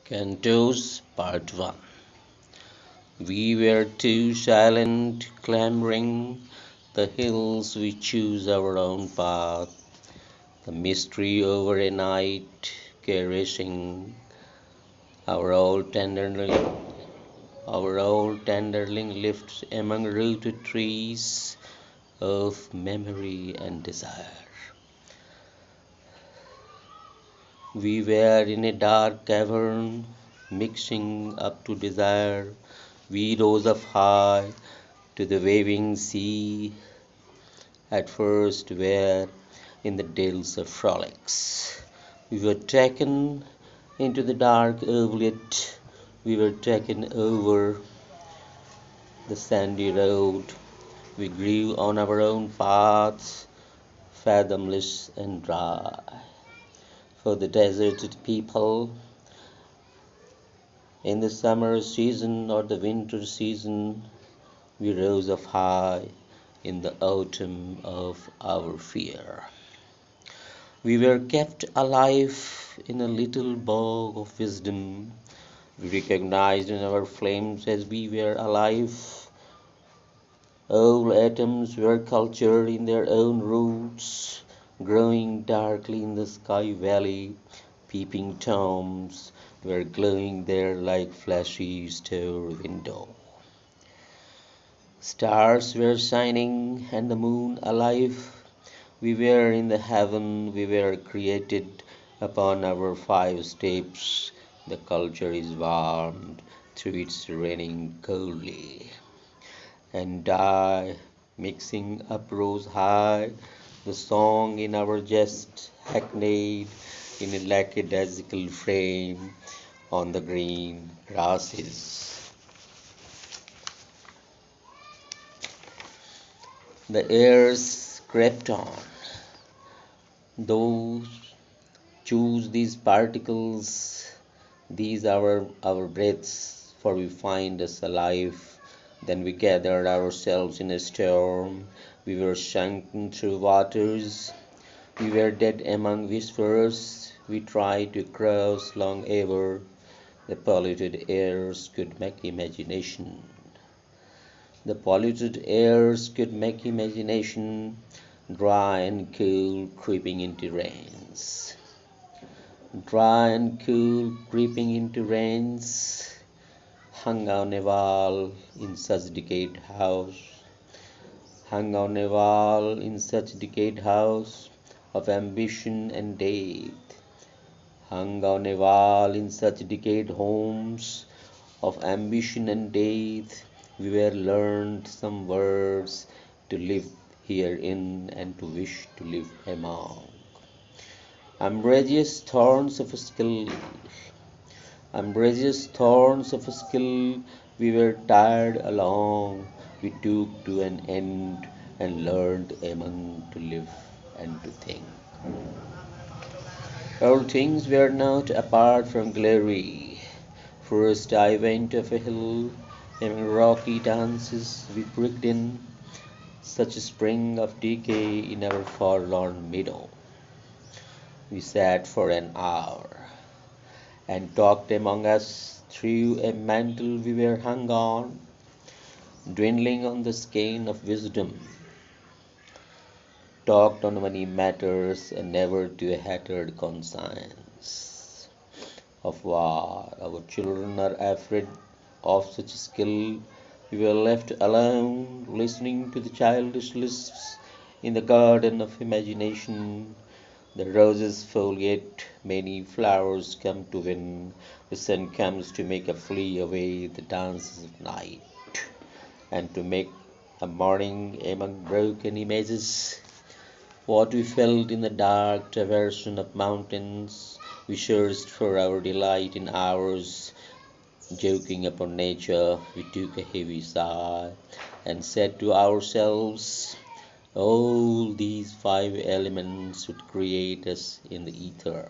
Cantos Part 1. We were too silent, clambering the hills, we choose our own path, the mystery over a night, caressing our old tenderling, our old tenderling lifts among rooted trees of memory and desire. We were in a dark cavern, mixing up to desire. We rose up high to the waving sea, at first were in the dells of frolics. We were taken into the dark ovulet, we were taken over the sandy road. We grew on our own paths, fathomless and dry. For the deserted people, in the summer season or the winter season, we rose up high in the autumn of our fear. We were kept alive in a little bog of wisdom. We recognized in our flames as we were alive. All atoms were cultured in their own roots, growing darkly in the sky valley. Peeping toms were glowing there like flashy store window. Stars were shining and the moon alive. We were in the heaven, we were created upon our five steps. The culture is warmed through its raining coldly. And I, mixing up rose high, the song in our jest hackneyed in a lackadaisical frame on the green grasses. The airs crept on. Those choose these particles, these our breaths, for we find us alive. Then we gathered ourselves in a storm. We were sunken through waters. We were dead among whispers. We tried to cross long ever. The polluted airs could make imagination. The polluted airs could make imagination dry and cool, creeping into rains. Dry and cool, creeping into rains, hung on a wall in such decayed house, hung on a wall in such decayed house of ambition and death, hung on a wall in such decayed homes of ambition and death. We were learned some words to live herein and to wish to live among. Umbrageous thorns of skill, umbrageous thorns of skill, we were tired along, we took to an end and learned among to live and to think. All things were not apart from glory. First I went up a hill, among rocky dances we pricked in, such a spring of decay in our forlorn meadow. We sat for an hour, and talked among us through a mantle we were hung on, dwindling on the skein of wisdom, talked on money matters and never to a hattered conscience. Of war, our children are afraid of such skill. We were left alone, listening to the childish lisps in the garden of imagination. The roses foliate, many flowers come to win. The sun comes to make a flee away the dances of night, and to make a morning among broken images. What we felt in the dark traversion of mountains, we searched for our delight in hours. Joking upon nature, we took a heavy sigh, and said to ourselves, all these five elements would create us in the ether.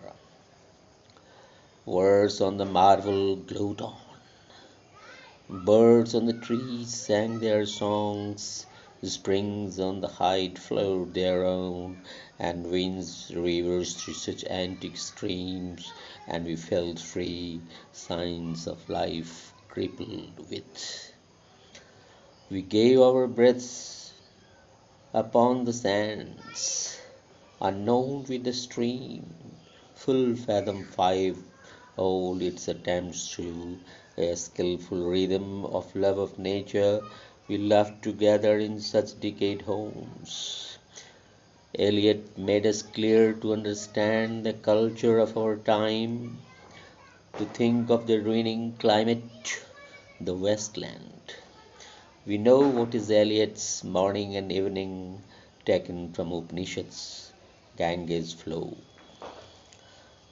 Words on the marble glowed on. Birds on the trees sang their songs. Springs on the height flowed their own, and winds rivers through such antique streams, and we felt free, signs of life crippled with. We gave our breaths upon the sands, unknown with the stream, full fathom five, all its attempts through a skilful rhythm of love of nature, we loved together in such decayed homes. Eliot made us clear to understand the culture of our time, to think of the ruining climate, the wasteland. We know what is Eliot's morning and evening taken from Upanishads, Ganges flow.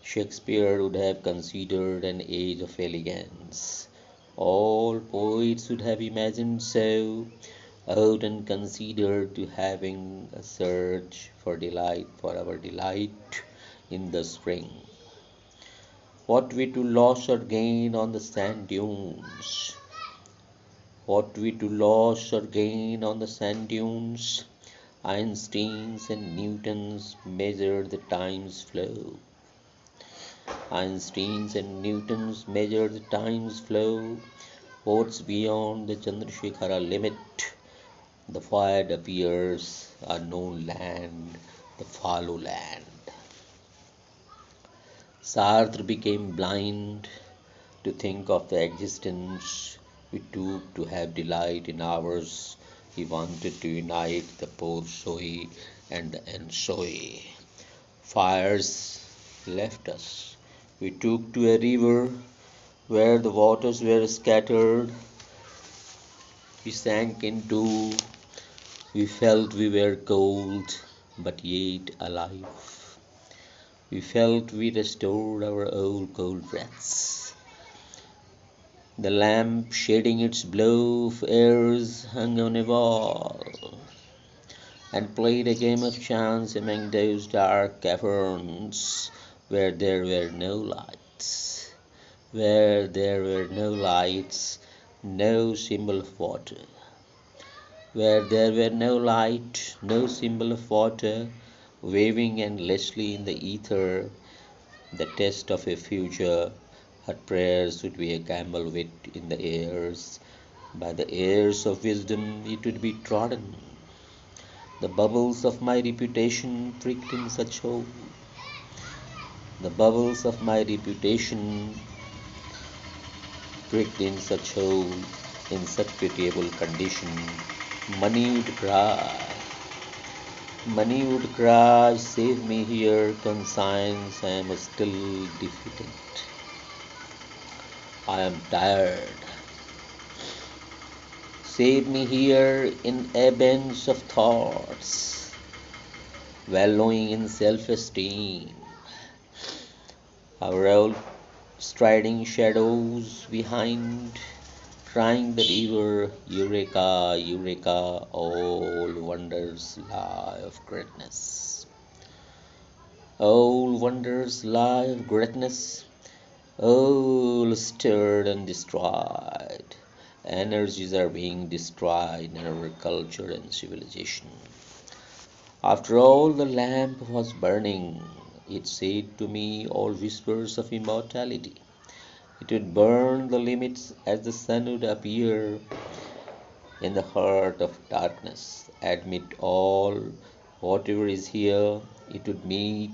Shakespeare would have considered an age of elegance. All poets would have imagined so, out and considered to having a search for our delight in the spring. What we to lose or gain on the sand dunes? What we to lose or gain on the sand dunes? Einstein's and Newton's measured the time's flow. Einstein's and Newton's measured the time's flow. What's beyond the Chandrasekhara limit? The void appears, unknown land, the fallow land. Sartre became blind to think of the existence we took to have delight in ours. He wanted to unite the Porsoi and the Ensoi. Fires left us. We took to a river where the waters were scattered. We sank into, we felt we were cold, but yet alive. We felt we restored our old cold breaths. The lamp shedding its blow of airs hung on a wall, and played a game of chance among those dark caverns where there were no lights, where there were no lights, no symbol of water, where there were no light, no symbol of water, waving endlessly in the ether, the test of a future. Her prayers would be a gamble with in the airs. By the airs of wisdom it would be trodden. The bubbles of my reputation pricked in such hole. The bubbles of my reputation pricked in such hole, in such pitiable condition. Money would cry. Money would cry, save me here, conscience, I am still defeated. I am tired. Save me here in abeyance of thoughts, wallowing in self-esteem. Our old striding shadows behind, crying the river, Eureka, Eureka, all wonders lie of greatness. All wonders lie of greatness, all stirred and destroyed. Energies are being destroyed in our culture and civilization. After all the lamp was burning, it said to me all whispers of immortality. It would burn the limits as the sun would appear in the heart of darkness. Admit all, whatever is here, it would meet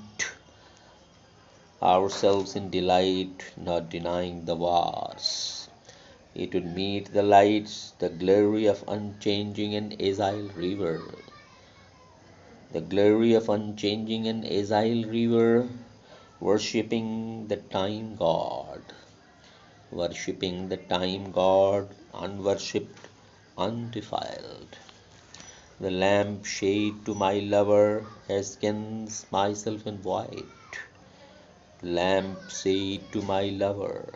ourselves in delight, not denying the wars. It would meet the lights, the glory of unchanging and agile river. The glory of unchanging and agile river, worshipping the time god. Worshipping the time god, unworshipped, undefiled. The lamp shade to my lover, askance myself in white. Lamp shade to my lover,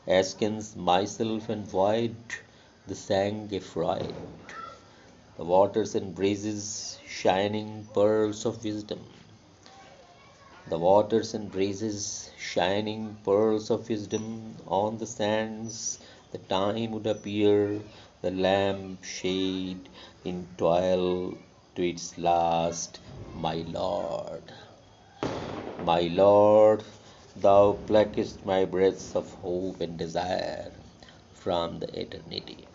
askance myself and white, the sang affright. The waters and breezes, shining pearls of wisdom. The waters and breezes, shining pearls of wisdom on the sands, the time would appear, the lamp shade in toil to its last. My Lord, thou pluckest my breaths of hope and desire from the eternity.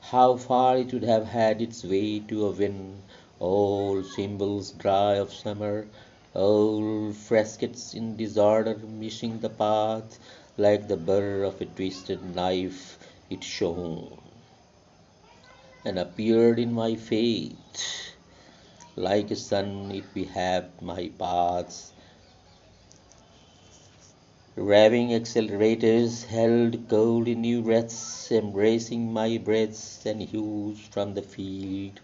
How far it would have had its way to a wind, old symbols dry of summer, old frescoes in disorder missing the path, like the burr of a twisted knife it shone and appeared in my faith. Like a sun it behaved my paths, revving accelerators held cold in new breaths, embracing my breaths and hues from the field.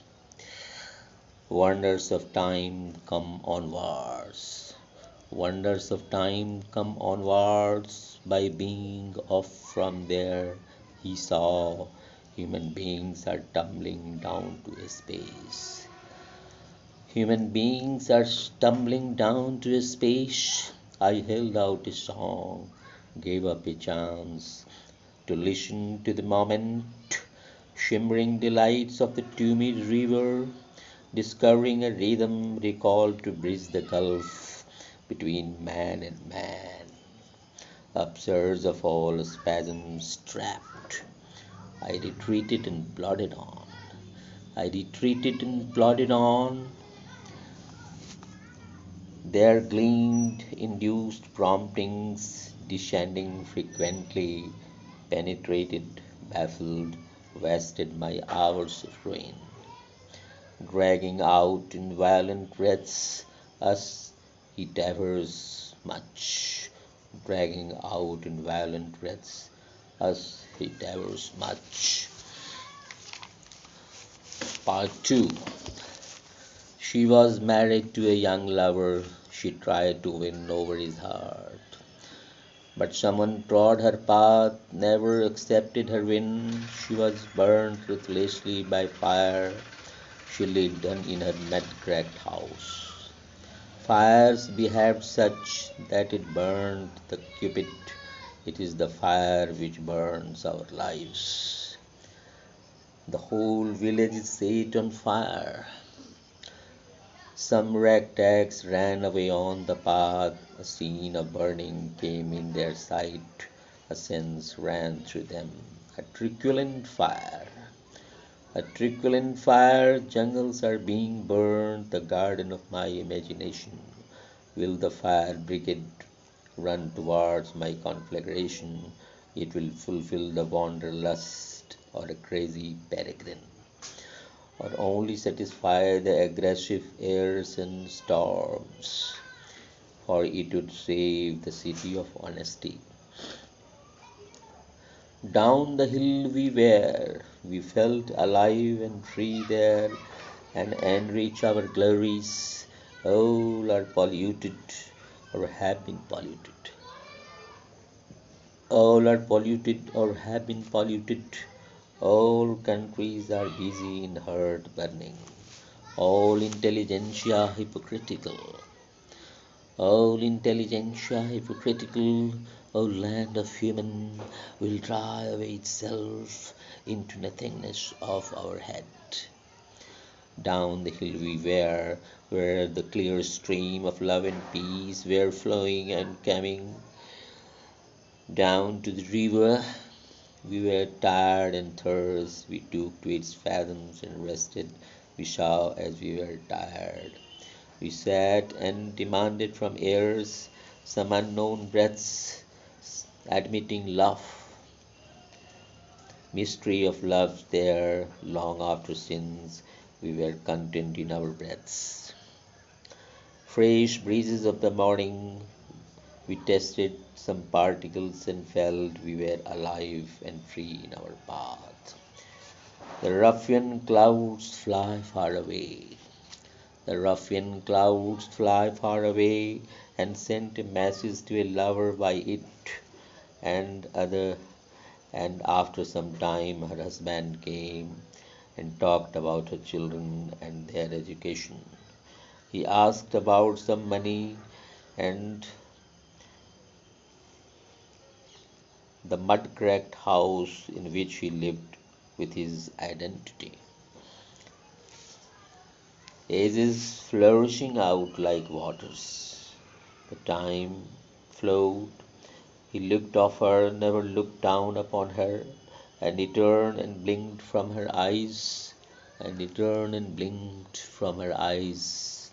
Wonders of time come onwards. Wonders of time come onwards. By being off from there, he saw human beings are tumbling down to space. Human beings are stumbling down to space. I held out a song, gave up a chance to listen to the moment, shimmering delights of the tumid river, discovering a rhythm recalled to bridge the gulf between man and man. Upsurge of all spasms trapped, I retreated and plodded on. I retreated and plodded on. There gleamed induced promptings, descending frequently, penetrated, baffled, wasted my hours of ruin, dragging out in violent wreaths us he devours much, dragging out in violent wreaths us he devours much. Part 2. She was married to a young lover. She tried to win over his heart. But someone trod her path, never accepted her win. She was burned ruthlessly by fire. She lived in her mud-cracked house. Fires behaved such that it burned the cupid. It is the fire which burns our lives. The whole village is set on fire. Some ragtags ran away on the path. A scene of burning came in their sight. A sense ran through them. A truculent fire. A truculent fire. Jungles are being burned. The garden of my imagination. Will the fire brigade run towards my conflagration? It will fulfill the wanderlust or a crazy peregrine, or only satisfy the aggressive airs and storms, for it would save the city of honesty. Down the hill we felt alive and free there, and enrich our glories. All are polluted or have been polluted. All are polluted or have been polluted. All countries are busy in herd burning. All intelligentsia hypocritical. All intelligentsia hypocritical. O land of human will dry away itself into nothingness of our head. Down the hill we were, where the clear stream of love and peace were flowing and coming down to the river. We were tired and thirst. We took to its fathoms and rested. We saw as we were tired. We sat and demanded from airs some unknown breaths, admitting love, mystery of love there. Long after sins, we were content in our breaths. Fresh breezes of the morning, we tested some particles and felt we were alive and free in our path. The ruffian clouds fly far away. The ruffian clouds fly far away, and sent a message to a lover by it and other. And after some time her husband came and talked about her children and their education. He asked about some money and the mud cracked house in which he lived. with his identity. Ages flourishing out like waters. The time flowed. He looked off her, never looked down upon her, and he turned and blinked from her eyes, and he turned and blinked from her eyes.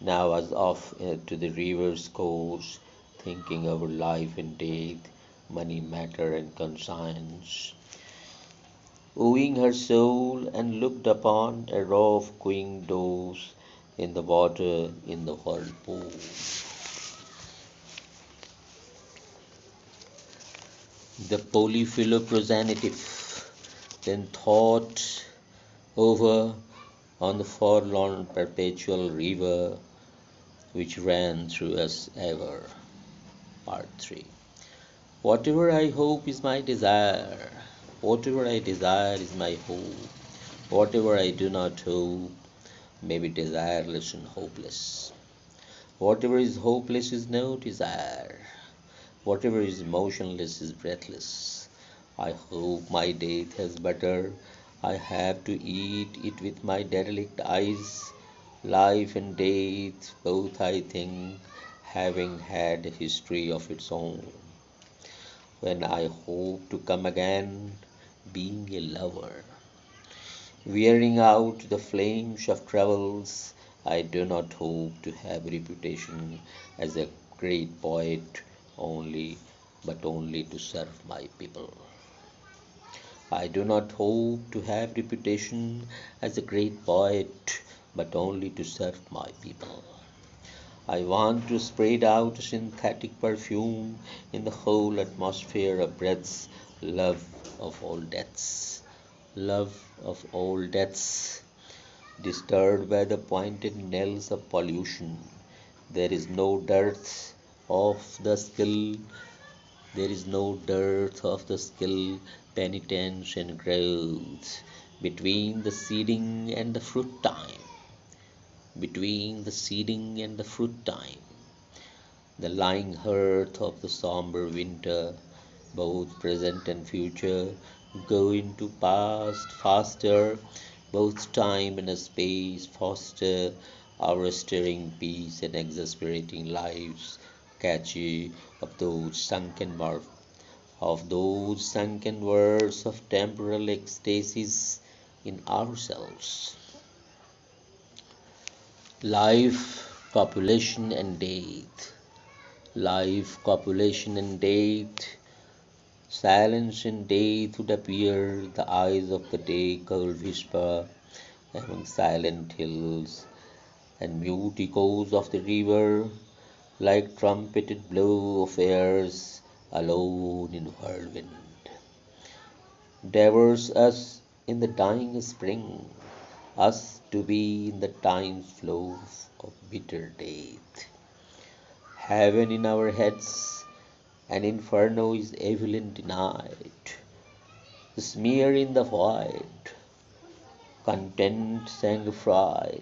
Now was off to the river's course, thinking over life and death, money, matter, and conscience. Wooing her soul, and looked upon a row of cooing doves in the water in the whirlpool. The polyphyloprogenitive then thought over on the forlorn perpetual river which ran through us ever. Part 3. Whatever I hope is my desire. Whatever I desire is my hope. Whatever I do not hope may be desireless and hopeless. Whatever is hopeless is no desire. Whatever is motionless is breathless. I hope my death has butter. I have to eat it with my derelict eyes. Life and death, both I think, having had a history of its own. When I hope to come again, being a lover, wearing out the flames of troubles, I do not hope to have reputation as a great poet only, but only to serve my people. I do not hope to have reputation as a great poet, but only to serve my people. I want to spread out a synthetic perfume in the whole atmosphere of breaths, love of all deaths, love of all deaths, disturbed by the pointed nails of pollution. There is no dearth of the skill, there is no dearth of the skill, penitence and growth between the seeding and the fruit time, between the seeding and the fruit time. The lying hearth of the sombre winter, both present and future, go into past faster, both time and space foster our stirring peace and exasperating lives, catchy of those sunken words of temporal ecstasies in ourselves. Life, copulation, and death. Life, copulation, and death. Silence and death would appear, the eyes of the day cold whisper among silent hills, and mute echoes of the river, like trumpeted blow of airs alone in whirlwind, devours us in the dying spring, us to be in the time's flow of bitter death. Heaven in our heads, and inferno is evident denied. Smear in the void, content sanctified,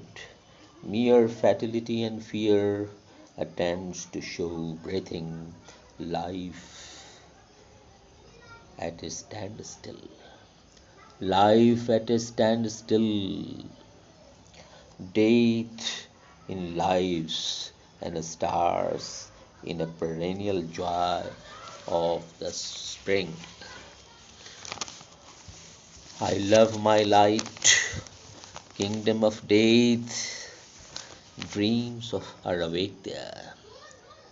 mere fatality and fear attempts to show breathing life at a standstill. Life at a standstill, death in lives and stars in a perennial joy of the spring. I love my light, kingdom of death, dreams of are awake there.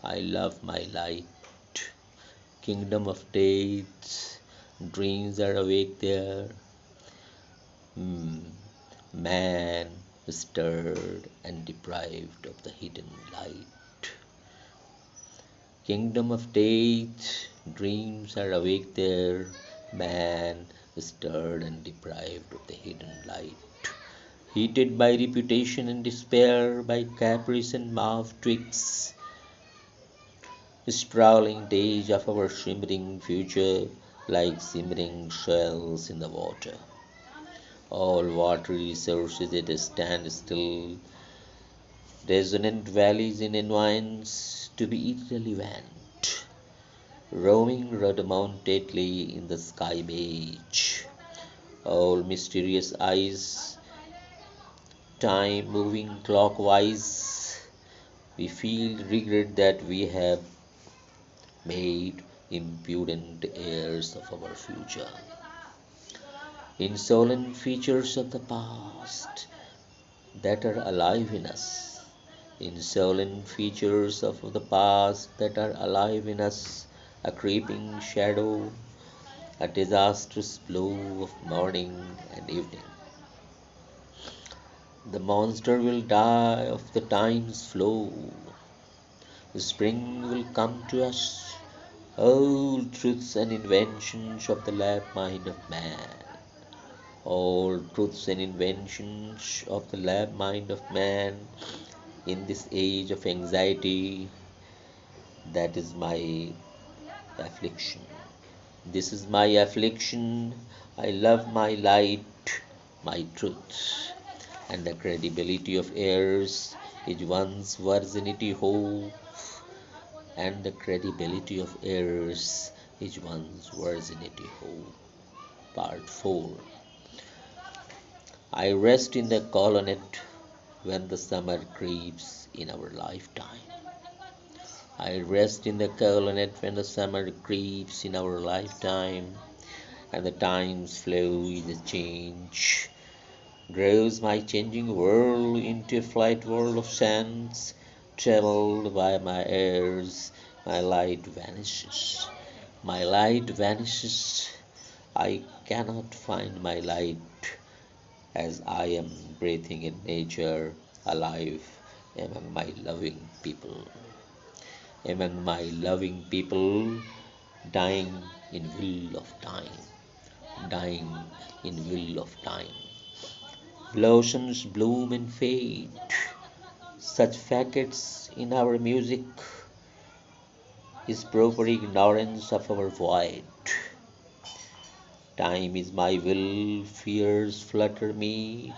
I love my light, kingdom of death, dreams are awake there. Hmm. Man stirred and deprived of the hidden light. Kingdom of death, dreams are awake there. Man stirred and deprived of the hidden light. Heated by reputation and despair, by caprice and mouth tricks, sprawling days of our shimmering future, like simmering shells in the water. All watery resources at a standstill, resonant valleys in environs to be irrelevant, roaming rhodomontedly in the sky beach, all mysterious eyes, time moving clockwise. We feel regret that we have made impudent heirs of our future, insolent features of the past that are alive in us, insolent features of the past that are alive in us, a creeping shadow, a disastrous blow of morning and evening. The monster will die of the time's flow. The spring will come to us. All truths and inventions of the lab mind of man. All truths and inventions of the lab mind of man in this age of anxiety. That is my affliction. This is my affliction. I love my light, my truth, and the credibility of heirs is one's virginity hope, and the credibility of heirs is one's virginity hope. Part 4. I rest in the colonnade when the summer creeps in our lifetime. I rest in the colonnade when the summer creeps in our lifetime, and the times flow in the change. Grows my changing world into a flight world of sands, traveled by my airs, my light vanishes. My light vanishes. I cannot find my light as I am breathing in nature, alive among my loving people. Among my loving people, dying in will of time, dying in will of time. Blossoms bloom and fade, such facets in our music is proper ignorance of our void. Time is my will, fears flutter me.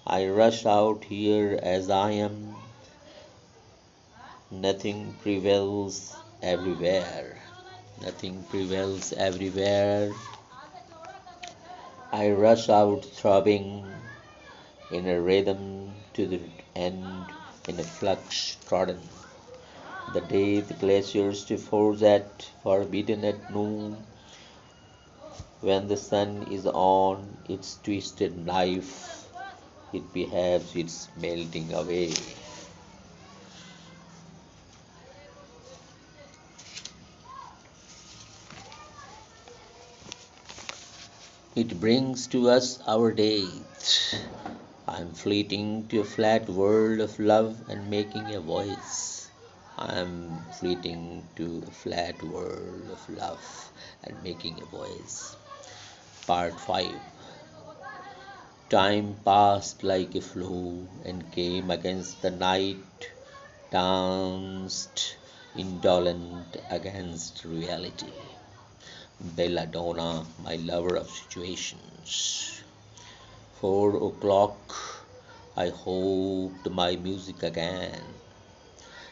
I rush out here as I am. Nothing prevails everywhere. Nothing prevails everywhere. I rush out throbbing in a rhythm to the end, in a flux trodden. The day the glaciers to forge at, forbidden at noon, when the sun is on its twisted knife, it behaves its melting away. It brings to us our death. I am fleeting to a flat world of love and making a voice. I am fleeting to a flat world of love and making a voice. Part 5. Time passed like a flow and came against the night, danced indolent against reality. Belladonna, my lover of situations. 4 o'clock, I hoped my music again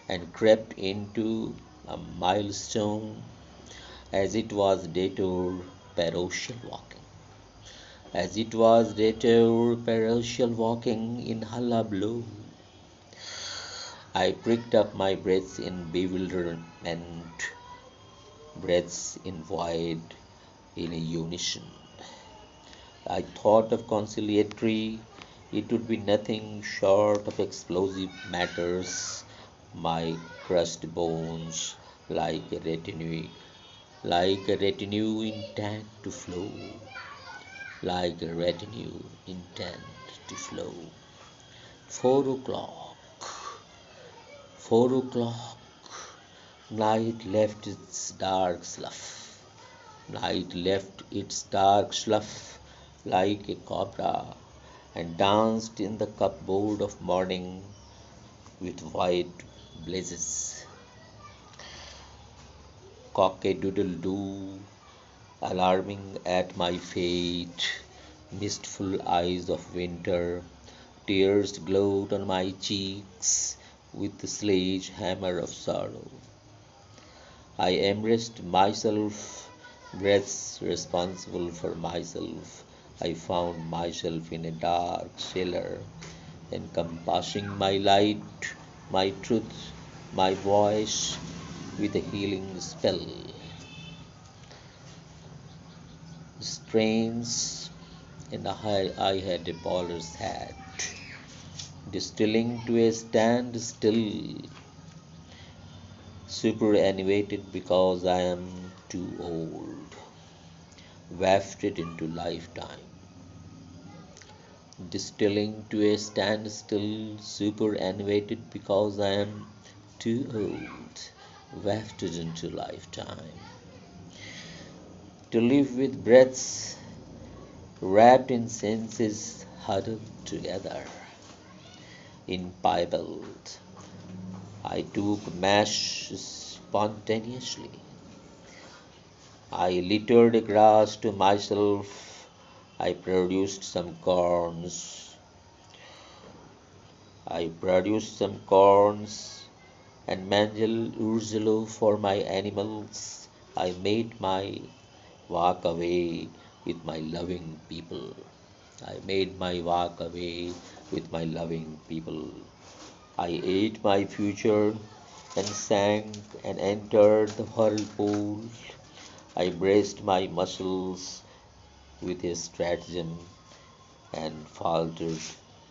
and crept into a milestone as it was detour parochial walking. As it was detour parochial walking in hullabaloo, I pricked up my breaths in bewilderment, breaths in void in a unison. I thought of conciliatory, it would be nothing short of explosive matters, my crushed bones like a retinue intent to flow, like a retinue intent to flow. 4 o'clock, 4 o'clock, night left its dark slough. Night left its dark slough like a cobra and danced in the cupboard of morning with white blazes. Cock-a-doodle-doo, alarming at my fate, mistful eyes of winter, tears glowed on my cheeks with the sledge-hammer of sorrow. I embraced myself, breaths responsible for myself, I found myself in a dark cellar, encompassing my light, my truth, my voice with a healing spell. Strains, and I had a bowler's hat, distilling to a standstill, superannuated because I am too old, wafted into lifetime, distilling to a standstill, superannuated because I am too old, wafted into lifetime, to live with breaths wrapped in senses huddled together, impibed. I took mash spontaneously. I littered grass to myself. I produced some corns. I produced some corns and manjal urzalo for my animals. I made my walk away with my loving people. I made my walk away with my loving people. I ate my future and sank and entered the whirlpool. I braced my muscles with a stratagem and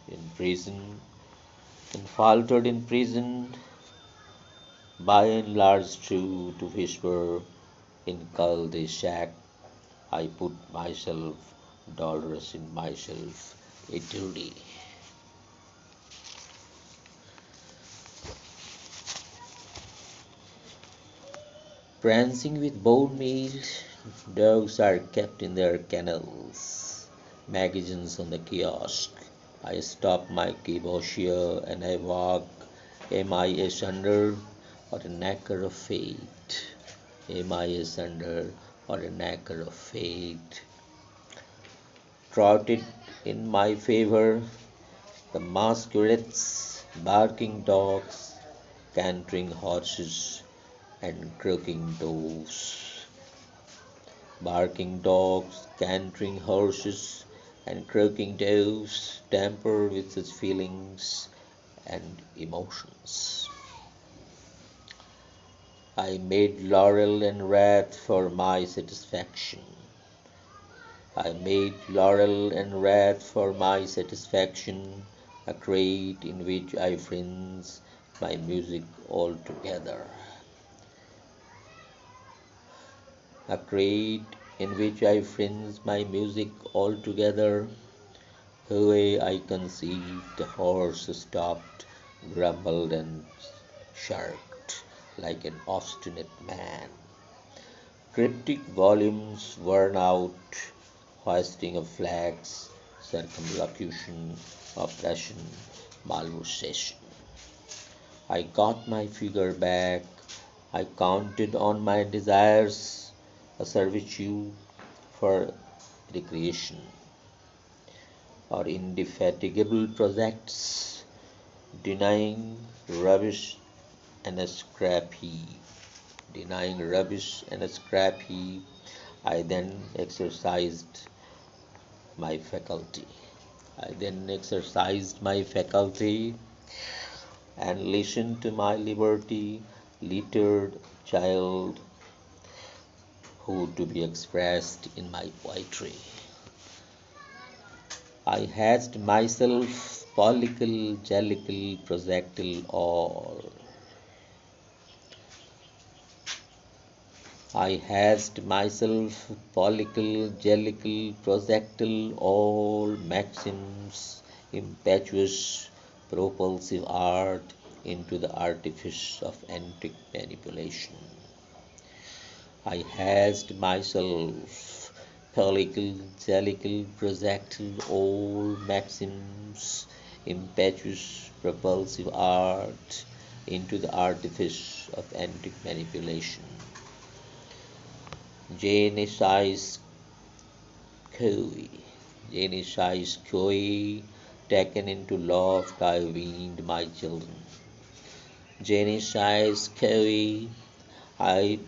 in prison faltered in prison, by and large true to whisper in cul-de-sac. I put myself, dolorous in myself, eternally. Prancing with bone meal, dogs are kept in their kennels, magazines on the kiosk. I stop my kiboshia and I walk. Am I asunder or a knacker of fate? Am I asunder or a knacker of fate? Trotted in my favor, the masquerades, barking dogs, cantering horses, and croaking doves. Barking dogs, cantering horses, and croaking doves tamper with such feelings and emotions. I made laurel and wreath for my satisfaction. I made laurel and wreath for my satisfaction, a crate in which I friends my music altogether. A crate in which I friends my music altogether. Away I conceived, the horse stopped, grumbled and sharked like an obstinate man. Cryptic volumes worn out, hoisting of flags, circumlocution, oppression, malversation. I got my figure back. I counted on my desires, a servitude for recreation, or indefatigable projects, denying rubbish and a scrap heap. Denying rubbish and a scrap heap, I then exercised my faculty. I then exercised my faculty and listened to my liberty, littered child who to be expressed in my poetry. I hatched myself pollicle, jellicle, projectile, all. I hatched myself pollicle, jellicle, projectile, all maxims, impetuous, propulsive art into the artifice of antic manipulation. I hatched myself pellicle, jellicle, projectile, all maxims, impetuous, propulsive art into the artifice of antic manipulation. Genesis Koi, Genesis Koi, taken into loft, I weaned my children. Genesis Koi, I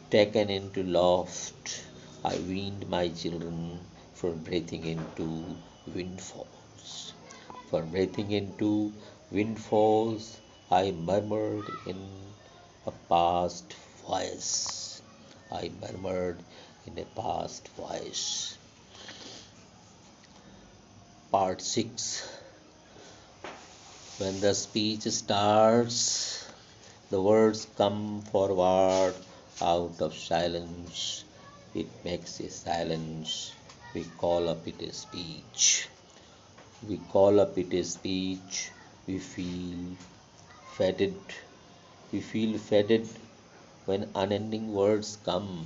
taken into loft, I weaned my children, for breathing into windfalls. For breathing into windfalls, I murmured in a past voice. I murmured in a past voice. Part 6. When the speech starts, the words come forward out of silence. It makes a silence. We call up it a speech. We call up it a speech. We feel fetid. We feel fetid when unending words come.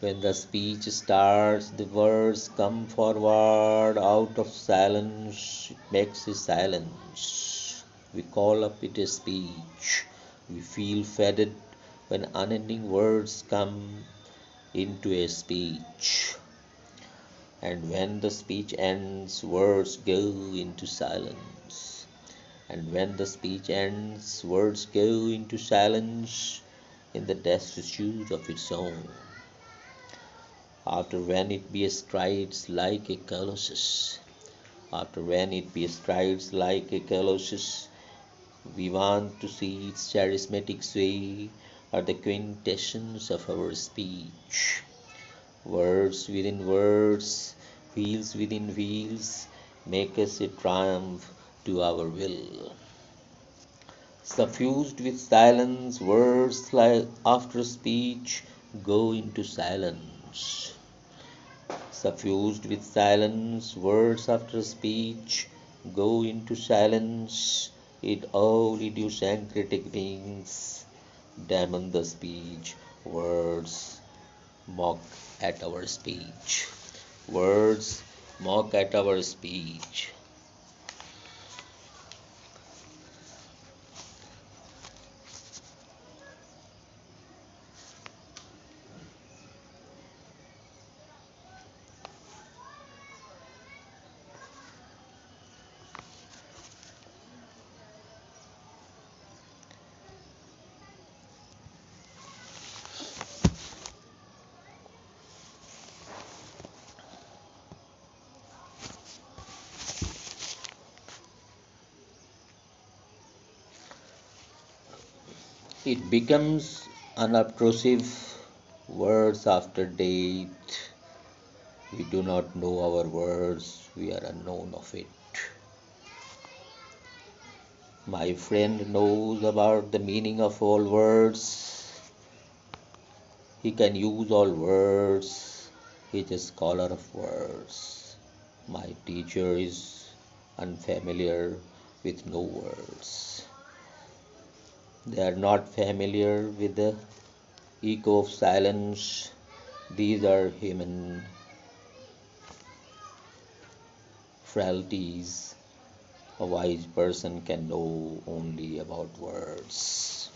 When the speech starts, the words come forward out of silence. It makes a silence. We call up it a speech. We feel fetid when unending words come into a speech. And when the speech ends, words go into silence. And when the speech ends, words go into silence in the destitute of its own. After when it bestrides like a colossus, after when it bestrides like a colossus, we want to see its charismatic sway are the quintessence of our speech. Words within words, wheels within wheels, make us a triumph to our will. Suffused with silence, words like after speech go into silence. Suffused with silence, words after speech go into silence. It all idiosyncratic beings demon the speech. Words mock at our speech. Words mock at our speech. It becomes unobtrusive words after date. We do not know our words, we are unknown of it. My friend knows about the meaning of all words. He can use all words. He is a scholar of words. My teacher is unfamiliar with no words. They are not familiar with the echo of silence. These are human frailties. A wise person can know only about words.